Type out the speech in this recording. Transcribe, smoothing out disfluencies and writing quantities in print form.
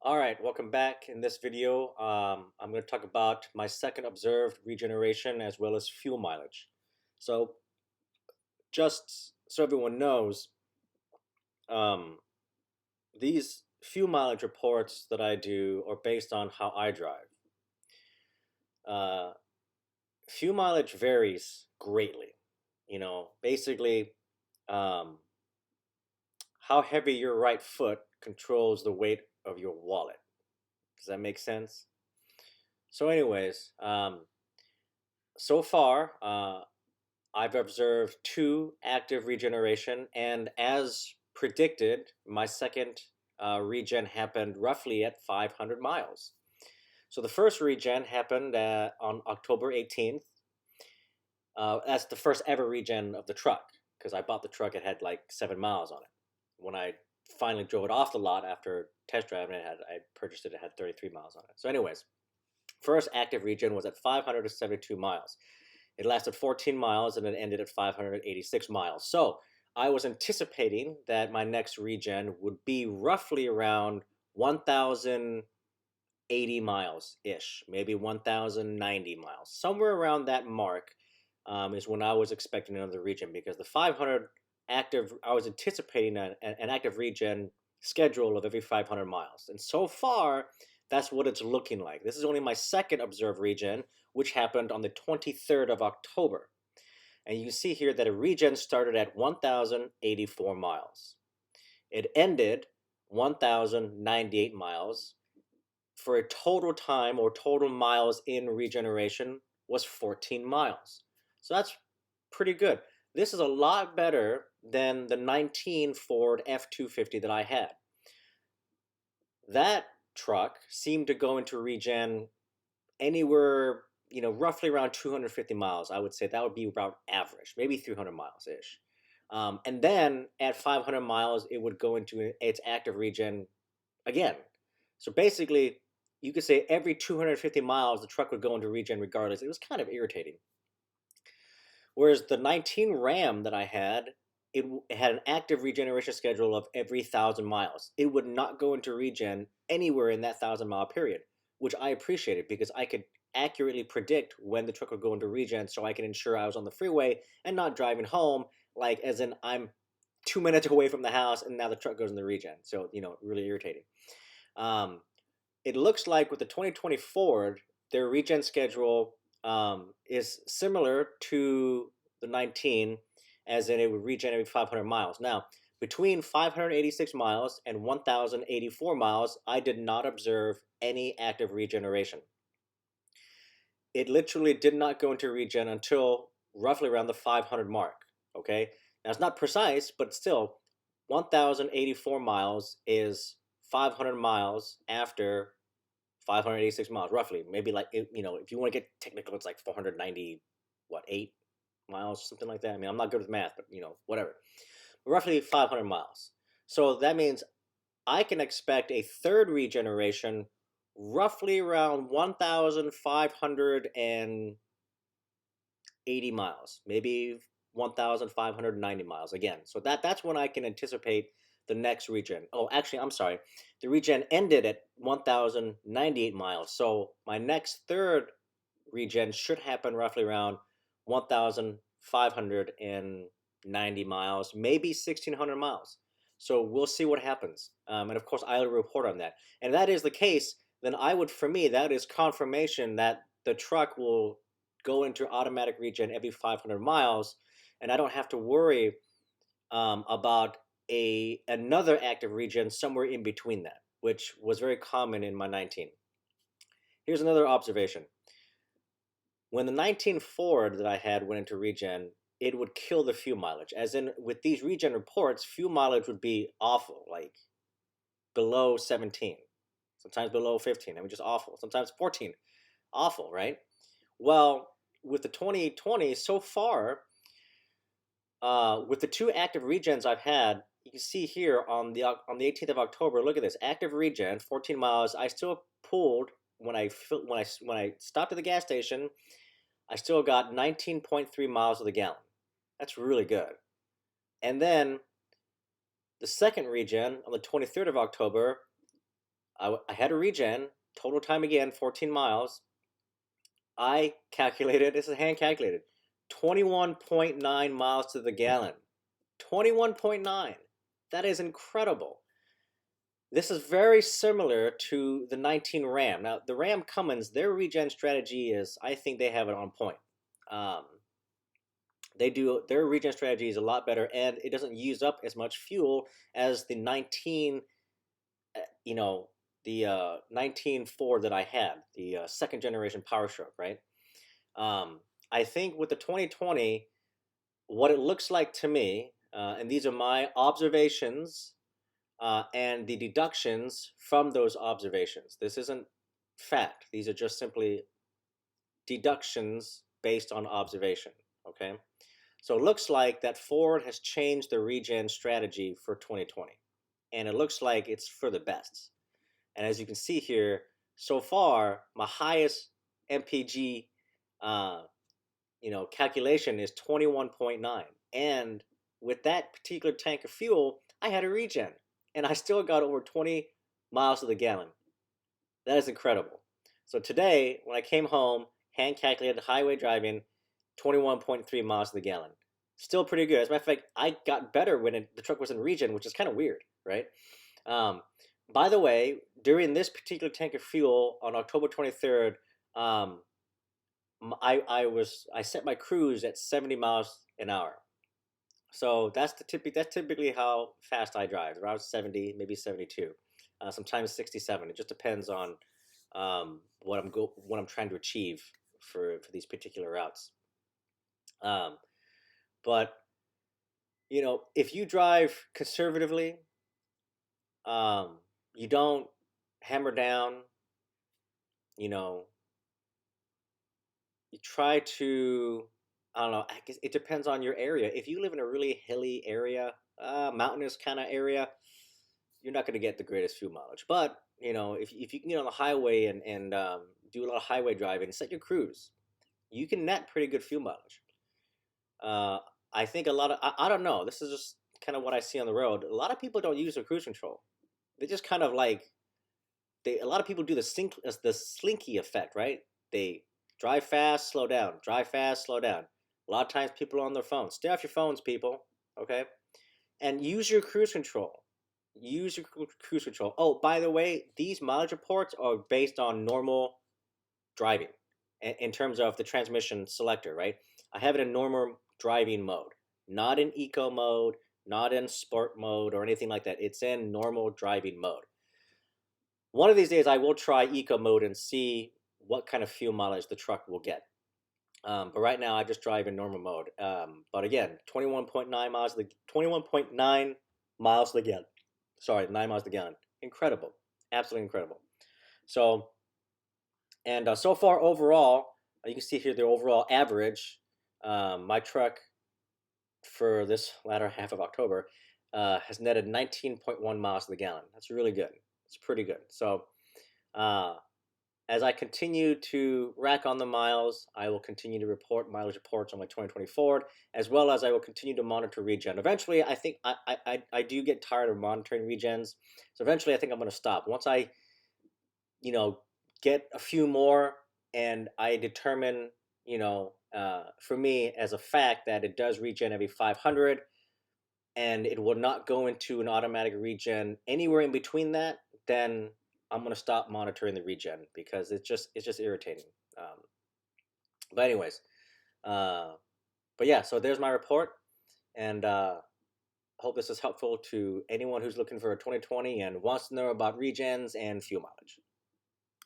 Alright, welcome back. In this video, I'm going to talk about my second observed regeneration as well as fuel mileage. So, just so everyone knows, um, these fuel mileage reports that I do are based on how I drive. Uh, Fuel mileage varies greatly. Basically, um, how heavy your right foot controls the weight of your wallet. Does that make sense? So, anyways, so far, I've observed two active regeneration, and as predicted, my second regen happened roughly at 500 miles. So the first regen happened on October 18th. That's the first ever regen of the truck, because I bought the truck, it had like 7 miles on it. When I finally drove it off the lot after test driving it, I purchased it, it had 33 miles on it. So anyways, first active regen was at 572 miles. It lasted 14 miles and it ended at 586 miles. So I was anticipating that my next regen would be roughly around 1,080 miles ish, maybe 1,090 miles. Somewhere around that mark is when I was expecting another regen, because the 500 active, I was anticipating an active regen schedule of every 500 miles. And so far, that's what it's looking like. This is only my second observed regen, which happened on the 23rd of October. And you can see here that a regen started at 1,084 miles. It ended 1,098 miles for a total time or total miles in regeneration was 14 miles. So that's pretty good. This is a lot better than the 19 Ford F250 that I had. That truck seemed to go into regen anywhere, roughly around 250 miles. I would say that would be about average, maybe 300 miles ish. And then at 500 miles, it would go into its active regen again. So basically, you could say every 250 miles, the truck would go into regen regardless. It was kind of irritating. Whereas the 19 Ram that I had, it had an active regeneration schedule of every 1,000 miles. It would not go into regen anywhere in that 1,000-mile period, which I appreciated because I could accurately predict when the truck would go into regen, so I can ensure I was on the freeway and not driving home, like as in I'm 2 minutes away from the house and now the truck goes into regen. So, really irritating. It looks like with the 2020 Ford, their regen schedule is similar to the 19, as in it would regen every 500 miles. Now, between 586 miles and 1,084 miles, I did not observe any active regeneration. It literally did not go into regen until roughly around the 500 mark. Okay, now it's not precise, but still, 1,084 miles is 500 miles after 586 miles, roughly. Maybe like, if you want to get technical, it's like 490, 8 miles, something like that. I mean, I'm not good with math, but whatever. Roughly 500 miles. So that means I can expect a third regeneration roughly around 1,580 miles, maybe 1,590 miles again. So that's when I can anticipate the next regen. Oh, actually, I'm sorry. The regen ended at 1,098 miles. So my next third regen should happen roughly around 1,590 miles, maybe 1,600 miles. So we'll see what happens. And of course, I'll report on that. And if that is the case, then for me, that is confirmation that the truck will go into automatic regen every 500 miles, and I don't have to worry about another active regen somewhere in between that, which was very common in my 19. Here's another observation. When the 19 Ford that I had went into regen, it would kill the fuel mileage. As in, with these regen reports, fuel mileage would be awful, like below 17, sometimes below 15. I mean, just awful. Sometimes 14, awful, right? Well, with the 2020 so far, with the two active regens I've had, you can see here on the 18th of October. Look at this active regen, 14 miles. I still pulled when I stopped at the gas station. I still got 19.3 miles to the gallon. That's really good. And then the second regen on the 23rd of October, I had a regen, total time again, 14 miles. I calculated, this is hand calculated, 21.9 miles to the gallon. 21.9. That is incredible. This is very similar to the 19 Ram. Now, the Ram Cummins, their regen strategy is, I think they have it on point. Um, they do their regen strategy is a lot better, and it doesn't use up as much fuel as the 19, you know, the 19 Ford that I had, the second generation Power Stroke, right? I think with the 2020, what it looks like to me, and these are my observations and the deductions from those observations. This isn't fact. These are just simply deductions based on observation. Okay. So it looks like that Ford has changed the regen strategy for 2020, and it looks like it's for the best. And as you can see here, so far my highest MPG, uh, calculation is 21.9, and with that particular tank of fuel, I had a regen, and I still got over 20 miles to the gallon. That is incredible. So today, when I came home, hand calculated highway driving, 21.3 miles to the gallon. Still pretty good. As a matter of fact, I got better when the truck was in regen, which is kind of weird, right? Um, by the way, during this particular tank of fuel on October 23rd, um, I set my cruise at 70 miles an hour. So that's typically how fast I drive, around 70, maybe 72, sometimes 67. It just depends on what I'm trying to achieve for these particular routes. Um, but if you drive conservatively, you don't hammer down, you know, you try to, I don't know, I guess it depends on your area. If you live in a really hilly area, mountainous kind of area, you're not going to get the greatest fuel mileage. But, if you can get on the highway and do a lot of highway driving, set your cruise, you can net pretty good fuel mileage. Uh, I think I don't know, this is just kind of what I see on the road. A lot of people don't use their cruise control. They just kind of like, a lot of people do the slinky effect, right? They drive fast, slow down, drive fast, slow down. A lot of times people are on their phones. Stay off your phones, people. Okay, and use your cruise control. Use your cruise control. Oh, by the way, these mileage reports are based on normal driving in terms of the transmission selector, right? I have it in normal driving mode, not in eco mode, not in sport mode or anything like that. It's in normal driving mode. One of these days, I will try eco mode and see what kind of fuel mileage the truck will get. But right now, I just drive in normal mode. But again, 21.9 miles to the gallon. Sorry, 9 miles to the gallon. Incredible, absolutely incredible. So, and so far overall, you can see here the overall average. My truck for this latter half of October has netted 19.1 miles to the gallon. That's really good. It's pretty good. So, as I continue to rack on the miles, I will continue to report mileage reports on my 2020 Ford, as well as I will continue to monitor regen. Eventually, I think I do get tired of monitoring regens, so eventually I think I'm going to stop. Once I, get a few more and I determine, for me as a fact that it does regen every 500, and it will not go into an automatic regen anywhere in between that, then I'm gonna stop monitoring the regen because it's just irritating. But anyways, uh, but yeah, so there's my report, and I hope this is helpful to anyone who's looking for a 2020 and wants to know about regens and fuel mileage.